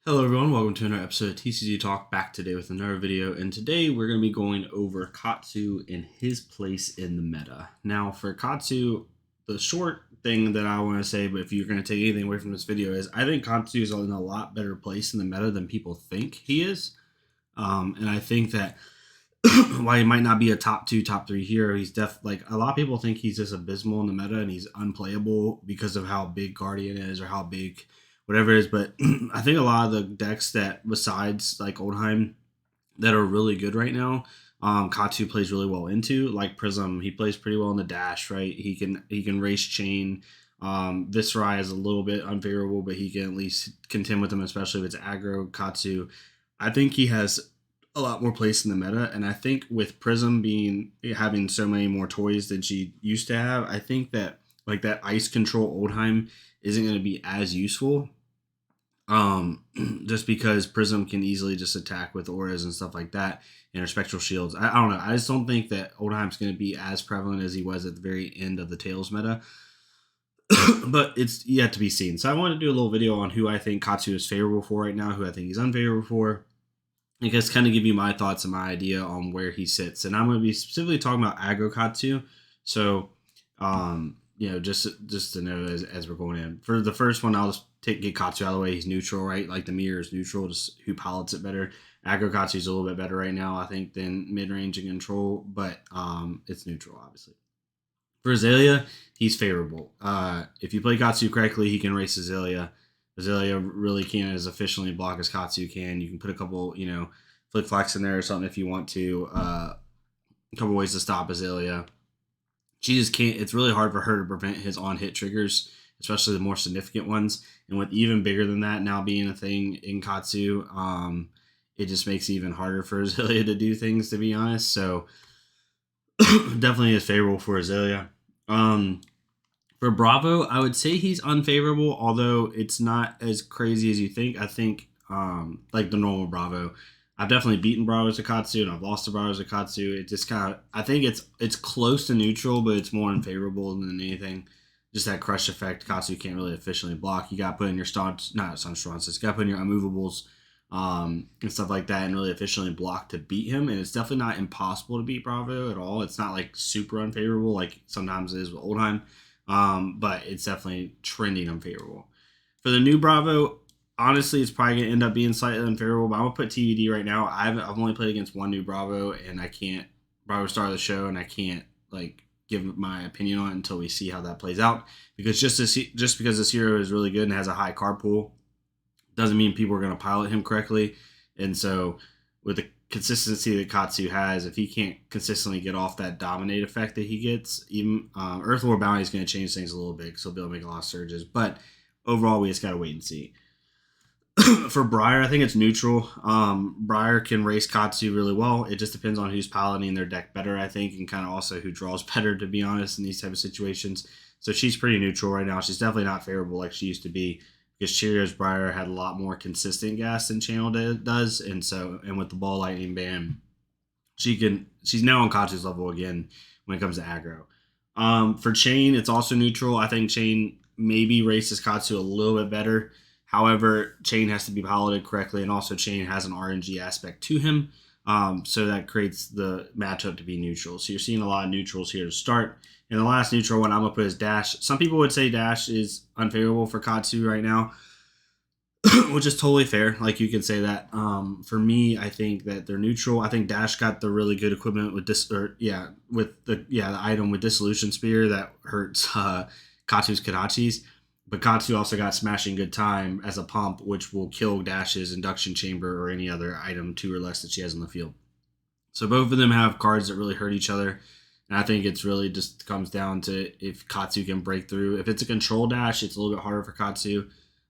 Hello everyone, welcome to another episode of TCG Talk, back today with another video, and today we're going to be going over Katsu and his place in the meta. Now for Katsu, the short thing that I want to say, but if you're going to take anything away from this video, is I think Katsu is in a lot better place in the meta than people think he is. And I think that while he might not be a top 2, top 3 hero, he's like a lot of people think he's just abysmal in the meta and he's unplayable because of how big Guardian is or how big whatever it is. But I think a lot of the decks that besides like Oldheim that are really good right now, Katsu plays really well into, like Prism. He plays pretty well in the dash, right? He can race chain. Viscerai is a little bit unfavorable, but he can at least contend with him, especially if it's aggro. Katsu, I think he has a lot more place in the meta, and I think with Prism having so many more toys than she used to have, I think that like that ice control Oldheim isn't going to be as useful. Just because Prism can easily just attack with auras and stuff like that, and her spectral shields. I don't know. I just don't think that Oldheim's going to be as prevalent as he was at the very end of the Tails meta. But it's yet to be seen. So I want to do a little video on who I think Katsu is favorable for right now, who I think he's unfavorable for. I guess kind of give you my thoughts and my idea on where he sits. And I'm going to be specifically talking about aggro Katsu. So, just to know as we're going in. For the first one, I'll just get Katsu out of the way. He's neutral, right? Like the mirror is neutral, just who pilots it better. Aggro Katsu is a little bit better right now, I think, than mid-range and control, but it's neutral, obviously. For Azalea, he's favorable. If you play Katsu correctly, he can race Azalea. Azalea really can't as efficiently block as Katsu can. You can put a couple, flick flacks in there or something if you want to. A couple ways to stop Azalea. She just can't. It's really hard for her to prevent his on-hit triggers, especially the more significant ones. And with even bigger than that now being a thing in Katsu, it just makes it even harder for Azalea to do things, to be honest. So definitely is favorable for Azalea. For Bravo, I would say he's unfavorable, although it's not as crazy as you think. I think like the normal Bravo, I've definitely beaten Bravo to Katsu and I've lost to Bravo to Katsu. It just kind of, I think it's close to neutral, but it's more unfavorable than anything. Just that crush effect, Katsu can't really efficiently block. You got to put in your stunts, not stunts, you got to put in your unmovables and stuff like that and really efficiently block to beat him. And it's definitely not impossible to beat Bravo at all. It's not like super unfavorable like sometimes it is with Oldheim. But it's definitely trending unfavorable. For the new Bravo, honestly, it's probably going to end up being slightly unfavorable, but I'm going to put TBD right now. I've only played against one new Bravo, and I can't, Bravo star of the show, and I can't, like, give my opinion on it until we see how that plays out. Because just because this hero is really good and has a high card pool, doesn't mean people are going to pilot him correctly. And so, with the consistency that Katsu has, if he can't consistently get off that dominate effect that he gets, even Earth Lord Bounty is going to change things a little bit because he'll be able to make a lot of surges. But overall, we just got to wait and see. For Briar, I think it's neutral. Briar can race Katsu really well. It just depends on who's piloting their deck better, I think, and kind of also who draws better, to be honest, in these type of situations. So she's pretty neutral right now. She's definitely not favorable like she used to be, because Cheerios Briar had a lot more consistent gas than Channel does, and with the ball lightning ban, she's now on Katsu's level again when it comes to aggro. For Chain, it's also neutral. I think Chain maybe races Katsu a little bit better. However, Chain has to be piloted correctly, and also Chain has an RNG aspect to him, so that creates the matchup to be neutral. So you're seeing a lot of neutrals here to start. And the last neutral one I'm going to put is Dash. Some people would say Dash is unfavorable for Katsu right now, which is totally fair. Like, you can say that. For me, I think that they're neutral. I think Dash got the really good equipment with the item with Dissolution Spear that hurts Katsu's Kadachis. But Katsu also got Smashing Good Time as a pump, which will kill Dash's Induction Chamber or any other item 2 or less that she has in the field. So both of them have cards that really hurt each other. And I think it's really just comes down to if Katsu can break through. If it's a control dash, it's a little bit harder for Katsu.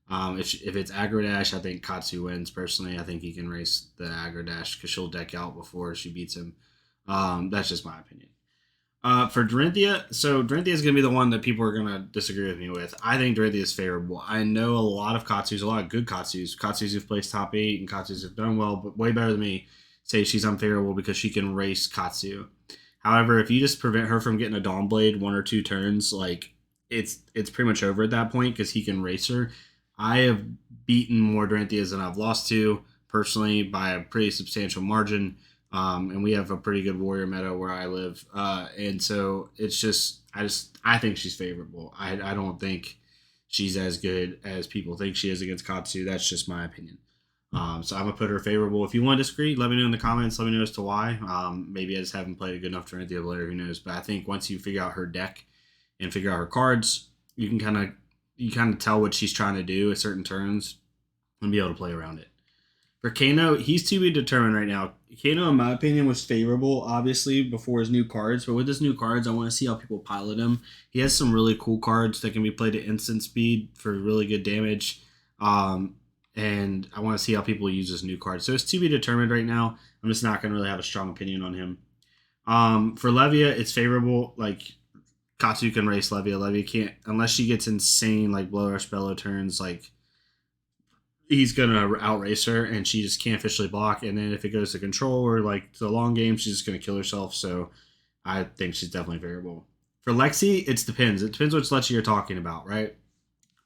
If it's aggro dash, I think Katsu wins personally. I think he can race the aggro dash because she'll deck out before she beats him. That's just my opinion. For Dorinthia, so Dorinthia is going to be the one that people are going to disagree with me with. I think Dorinthia is favorable. I know a lot of Katsus, a lot of good Katsus who've placed top 8 and Katsus who've done well, but way better than me, say she's unfavorable because she can race Katsu. However, if you just prevent her from getting a Dawn Blade 1 or 2 turns, like it's pretty much over at that point because he can race her. I have beaten more Dorinthias than I've lost to personally by a pretty substantial margin. And we have a pretty good warrior meta where I live. And so it's just, I think she's favorable. I don't think she's as good as people think she is against Katsu. That's just my opinion. So I'm gonna put her favorable. If you want to disagree, let me know in the comments. Let me know as to why. Maybe I just haven't played a good enough Dorinthia player. Who knows? But I think once you figure out her deck and figure out her cards, you kind of tell what she's trying to do at certain turns and be able to play around it. For Kano, he's to be determined right now. Kano, in my opinion, was favorable, obviously, before his new cards. But with his new cards, I want to see how people pilot him. He has some really cool cards that can be played at instant speed for really good damage. And I want to see how people use his new cards. So it's to be determined right now. I'm just not going to really have a strong opinion on him. For Levia, it's favorable. Like, Katsu can race Levia. Levia can't, unless she gets insane, like, blow rush bellow turns, like, he's gonna outrace her, and she just can't officially block. And then if it goes to control or like to the long game, she's just gonna kill herself. So I think she's definitely variable. For Lexi, it depends. It depends which Lexi you're talking about, right?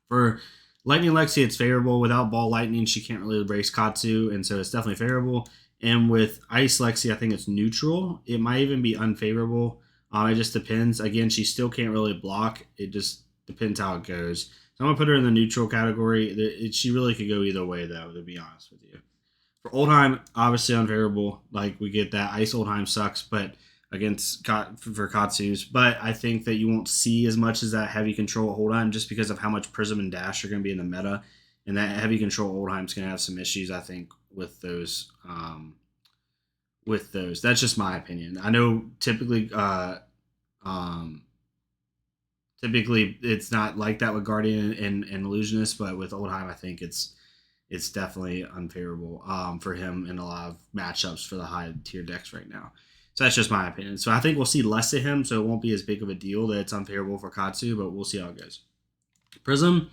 For Lightning Lexi, it's favorable. Without Ball Lightning, she can't really race Katsu, and so it's definitely favorable. And with Ice Lexi, I think it's neutral. It might even be unfavorable. It just depends. Again, she still can't really block. It just depends how it goes. So I'm going to put her in the neutral category. She really could go either way, though, to be honest with you. For Oldheim, obviously unfavorable. Like, we get that. Ice Oldheim sucks, but for Katsu's. But I think that you won't see as much as that heavy control Oldheim just because of how much Prism and Dash are going to be in the meta. And that heavy control Oldheim's going to have some issues, I think, with those. That's just my opinion. I know typically it's not like that with Guardian and Illusionist, but with Oldheim, I think it's definitely unfavorable for him in a lot of matchups for the high tier decks right now. So that's just my opinion. So I think we'll see less of him, so it won't be as big of a deal that it's unfavorable for Katsu, but we'll see how it goes. Prism,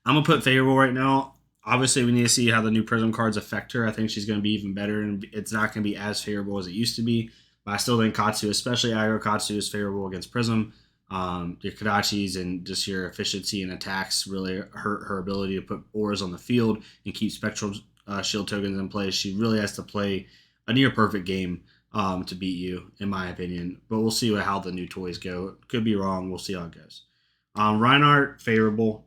I'm going to put favorable right now. Obviously, we need to see how the new Prism cards affect her. I think she's going to be even better, and it's not going to be as favorable as it used to be. But I still think Katsu, especially aggro Katsu, is favorable against Prism. Your Kodachis and just your efficiency and attacks really hurt her ability to put auras on the field and keep Spectral Shield tokens in place. She really has to play a near perfect game to beat you, in my opinion. But we'll see how the new toys go. Could be wrong. We'll see how it goes. Reinhardt, favorable.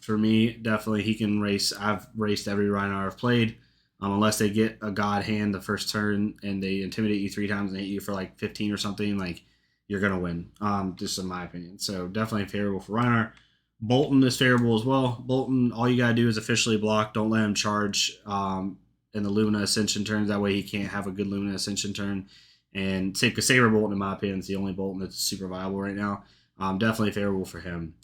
For me, definitely he can race. I've raced every Reinhardt I've played. Unless they get a god hand the first turn and they intimidate you 3 times and hit you for like 15 or something, like, you're going to win, just in my opinion. So definitely favorable for Reinhardt. Bolton is favorable as well. Bolton, all you got to do is officially block. Don't let him charge in the Lumina Ascension turns. That way he can't have a good Lumina Ascension turn. And Saber Bolton, in my opinion, is the only Bolton that's super viable right now. Definitely favorable for him.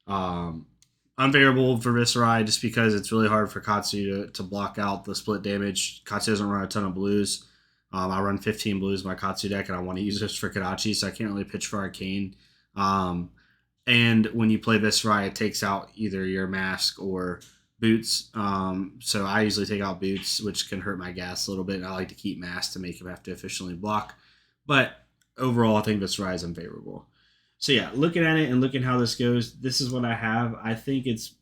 Unfavorable for Viserai just because it's really hard for Katsu to block out the split damage. Katsu doesn't run a ton of blues. I run 15 blues in my Katsu deck, and I want to use this for Kodachi, so I can't really pitch for Arcane. And when you play Viserai, it takes out either your Mask or Boots. So I usually take out Boots, which can hurt my gas a little bit, and I like to keep Mask to make him have to efficiently block. But overall, I think Viserai is unfavorable. So yeah, looking at it and looking how this goes, this is what I have. I think it's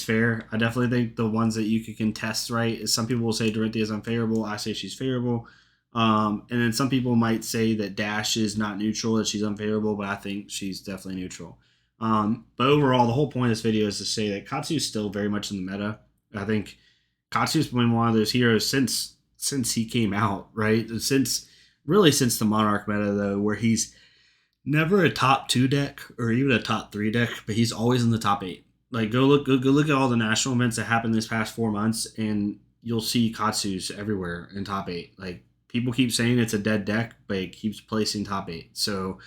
fair. I definitely think the ones that you could contest, right, is some people will say Dorinthia is unfavorable. I say she's favorable. And then some people might say that Dash is not neutral, that she's unfavorable, but I think she's definitely neutral. But overall, the whole point of this video is to say that Katsu is still very much in the meta. I think Katsu's been one of those heroes since he came out, right? Since the Monarch meta, though, where he's never a top 2 deck or even a top 3 deck, but he's always in the top 8. Like, go look at all the national events that happened this past 4 months, and you'll see Katsu's everywhere in top 8. Like, people keep saying it's a dead deck, but it keeps placing top 8. So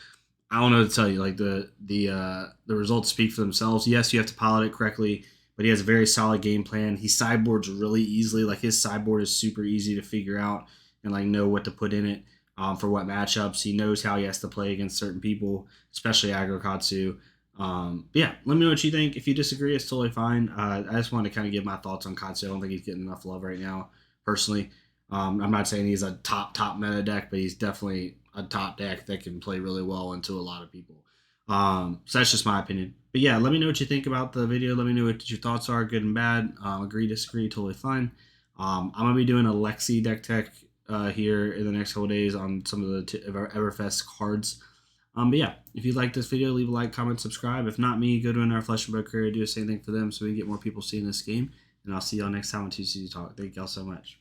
I don't know what to tell you. Like, the results speak for themselves. Yes, you have to pilot it correctly, but he has a very solid game plan. He sideboards really easily. Like, his sideboard is super easy to figure out and like know what to put in it for what matchups. He knows how he has to play against certain people, especially aggro Katsu. Yeah, let me know what you think. If you disagree, it's totally fine. I just wanted to kind of give my thoughts on Katsu. I don't think he's getting enough love right now, personally. I'm not saying he's a top meta deck, but he's definitely a top deck that can play really well into a lot of people. So that's just my opinion. But yeah, let me know what you think about the video. Let me know what your thoughts are, good and bad. Agree, disagree, totally fine. I'm gonna be doing a Lexi deck tech here in the next couple days on some of the Everfest cards. But yeah, if you like this video, leave a like, comment, subscribe. If not me, go to another Flesh and Blood creator, do the same thing for them so we can get more people seeing this game. And I'll see y'all next time on TCG Talk. Thank y'all so much.